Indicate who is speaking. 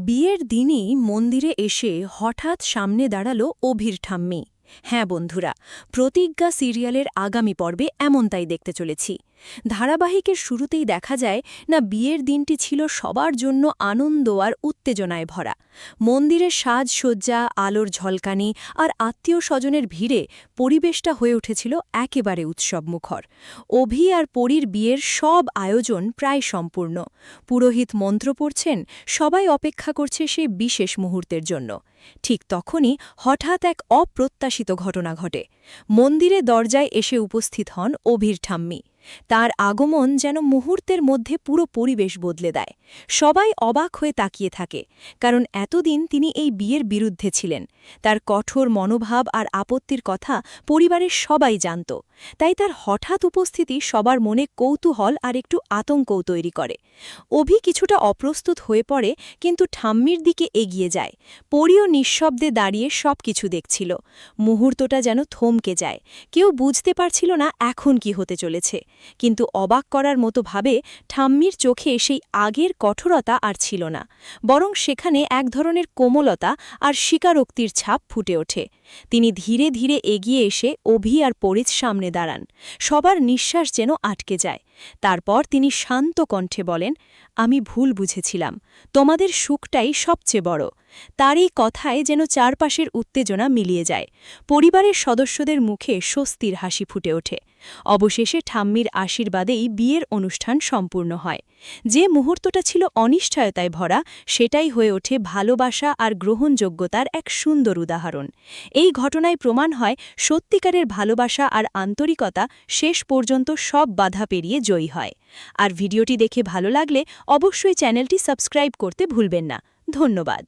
Speaker 1: বিয়ের দিনই মন্দিরে এসে হঠাৎ সামনে দাঁড়ালো অভির ঠাম্মি। হ্যাঁ বন্ধুরা, প্রতিজ্ঞা সিরিয়ালের আগামী পর্বে এমনটাই দেখতে চলেছি। ধারাবাহিকের শুরুতেই দেখা যায় না, বিয়ের দিনটি ছিল সবার জন্য আনন্দ আর উত্তেজনায় ভরা। মন্দিরের সাজসজ্জা, আলোর ঝলকানি আর আত্মীয় স্বজনের ভিড়ে পরিবেশটা হয়ে উঠেছিল একেবারে উৎসবমুখর। অভি আর পরীর বিয়ের সব আয়োজন প্রায় সম্পূর্ণ। পুরোহিত মন্ত্র পড়ছেন, সবাই অপেক্ষা করছে সেই বিশেষ মুহূর্তের জন্য। ঠিক তখনই হঠাৎ এক অপ্রত্যাশিত ঘটনা ঘটে। মন্দিরে দরজায় এসে উপস্থিত হন অভির ঠাম্মি। তার আগমন যেন মুহূর্তের মধ্যে পুরো পরিবেশ বদলে দেয়। সবাই অবাক হয়ে তাকিয়ে থাকে, কারণ এতদিন তিনি এই বিয়ের বিরুদ্ধে ছিলেন। তার কঠোর মনোভাব আর আপত্তির কথা পরিবারের সবাই জানত। তাই তার হঠাৎ উপস্থিতি সবার মনে কৌতূহল আর একটু আতঙ্কও তৈরি করে। অভি কিছুটা অপ্রস্তুত হয়ে পড়ে, কিন্তু ঠাম্মির দিকে এগিয়ে যায়। পরীও নিঃশব্দে দাঁড়িয়ে সবকিছু দেখছিল। মুহূর্তটা যেন থমকে যায়। কেউ বুঝতে পারছিল না এখন কি হতে চলেছে। কিন্তু অবাক করার মতো ভাবে ঠাম্মির চোখে সেই আগের কঠোরতা আর ছিল না, বরং সেখানে এক ধরনের কোমলতা আর স্বীকারোক্তির ছাপ ফুটে ওঠে। তিনি ধীরে ধীরে এগিয়ে এসে অভি আর পরীর সামনে দাঁড়ান। সবার নিঃশ্বাস যেন আটকে যায়। তারপর তিনি শান্ত কণ্ঠে বলেন, আমি ভুল বুঝেছিলাম, তোমাদের সুখটাই সবচেয়ে বড়। তার এই কথায় যেন চারপাশের উত্তেজনা মিলিয়ে যায়। পরিবারের সদস্যদের মুখে স্বস্তির হাসি ফুটে ওঠে। অবশেষে ঠাম্মির আশীর্বাদেই বিয়ের অনুষ্ঠান সম্পূর্ণ হয়। যে মুহূর্তটা ছিল অনিশ্চয়তায় ভরা, সেটাই হয়ে ওঠে ভালোবাসা আর গ্রহণযোগ্যতার এক সুন্দর উদাহরণ। এই ঘটনায় প্রমাণ হয় সত্যিকারের ভালোবাসা আর আন্তরিকতা শেষ পর্যন্ত সব বাধা পেরিয়ে জয়ী হয়। আর ভিডিওটি দেখে ভালো লাগলে অবশ্যই চ্যানেলটি সাবস্ক্রাইব করতে ভুলবেন না। ধন্যবাদ।